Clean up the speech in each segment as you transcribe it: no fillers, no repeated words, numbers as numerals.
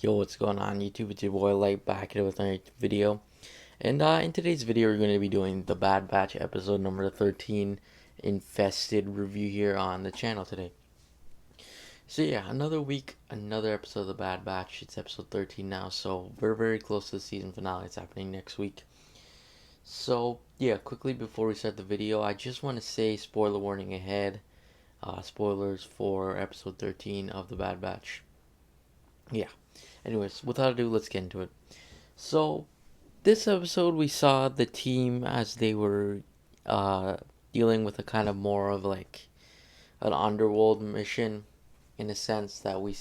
Yo, what's going on YouTube? It's your boy Light back here with another video. And in today's video, we're going to be doing the Bad Batch episode number 13 infested review here on the channel today. So yeah, another week, another episode of the Bad Batch. It's episode 13 now, so we're very close to the season finale. It's happening next week. So yeah, quickly before we start the video, I just want to say spoiler warning ahead. Spoilers for episode 13 of the Bad Batch. Yeah. Anyways, without ado, let's get into it. So, this episode we saw the team as they were uh, dealing with a kind of more of like an underworld mission, in a sense that we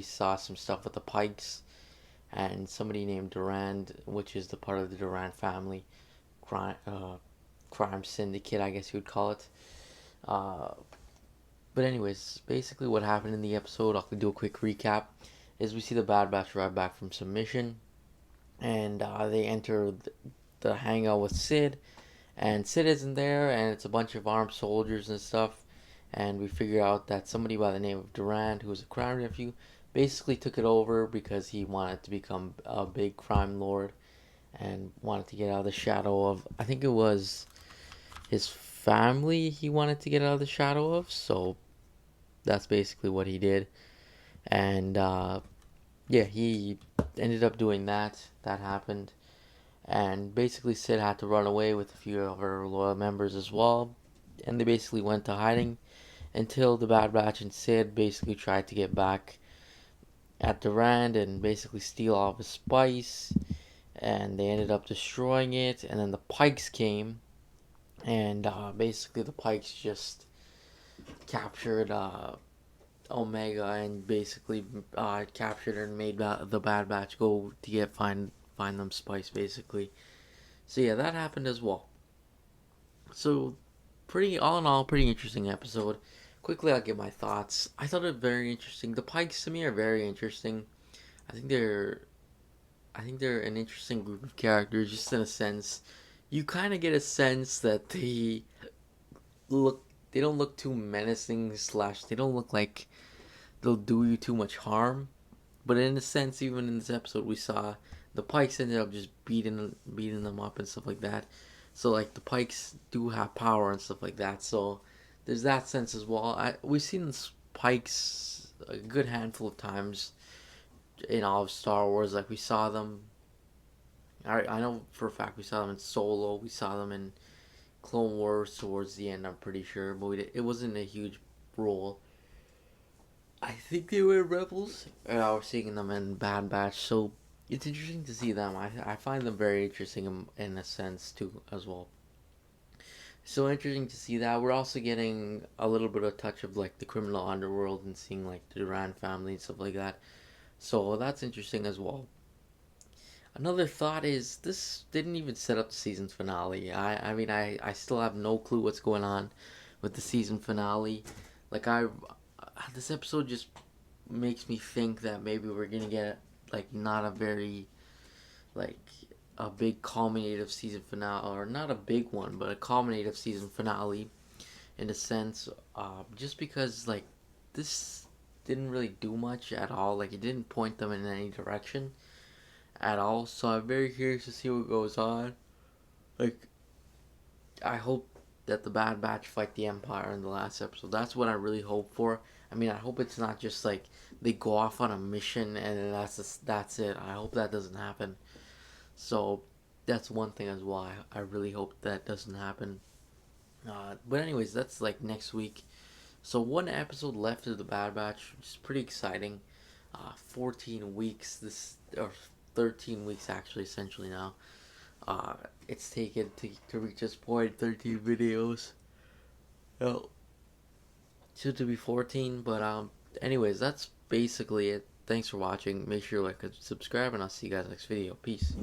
saw some stuff with the Pikes and somebody named Durand, which is the part of the Durand family crime syndicate, I guess you would call it. Uh, but anyways, basically what happened in the episode, I'll do a quick recap. Is we see the Bad Batch arrive back from some mission, and they enter the hangout with Sid, and Sid isn't there, and it's a bunch of armed soldiers and stuff, and we figure out that somebody by the name of Durand, who was a crime nephew, basically took it over because he wanted to become a big crime lord and wanted to get out of the shadow of, I think it was his family he wanted to get out of the shadow of, so that's basically what he did. And yeah, he ended up doing that. That happened. And basically, Sid had to run away with a few of her loyal members as well. And they basically went to hiding until the Bad Batch and Sid basically tried to get back at Durand and basically steal all of his spice. And they ended up destroying it. And then the Pikes came. And basically, the Pikes just captured Omega and basically captured her and made the Bad Batch go to find them spice basically. So yeah, that happened as well. So pretty all in all, pretty interesting episode. Quickly, I'll give my thoughts. I thought it very interesting. The Pikes to me are very interesting. I think they're I think they're an interesting group of characters, just in a sense. You kind of get a sense that look they don't look too menacing slash they don't look like they'll do you too much harm. But in a sense, even in this episode, we saw the Pikes ended up just beating them up and stuff like that. So like the Pikes do have power and stuff like that. So there's that sense as well. We've seen the Pikes a good handful of times in all of Star Wars. Like we saw them. I know for a fact we saw them in Solo. We saw them in Clone Wars towards the end. I'm pretty sure, but it wasn't a huge role. I think they were Rebels. I was seeing them in Bad Batch, so it's interesting to see them. I find them very interesting in a sense too as well. So interesting to see that. We're also getting a little bit of touch of like the criminal underworld and seeing like the Duran family and stuff like that. So that's interesting as well. Another thought is this didn't even set up the season's finale. I mean I still have no clue what's going on with the season finale. Like this episode just makes me think that maybe we're gonna get like not a very like a big culminative season finale, or not a big one but a culminative season finale in a sense, just because like this didn't really do much at all. Like it didn't point them in any direction at all, so I'm very curious to see what goes on. Like I hope that the Bad Batch fight the Empire in the last episode. That's what I really hope for. I mean, I hope it's not just like they go off on a mission and then that's it. I hope that doesn't happen. So that's one thing as well. I really hope that doesn't happen. But anyways, that's like next week. So one episode left of the Bad Batch, which is pretty exciting. 14 weeks. This or 13 weeks actually, essentially now. It's taken to reach this point. 13 videos. Oh, soon to be 14. But anyways, that's basically it. Thanks for watching. Make sure you like and subscribe, and I'll see you guys next video. Peace.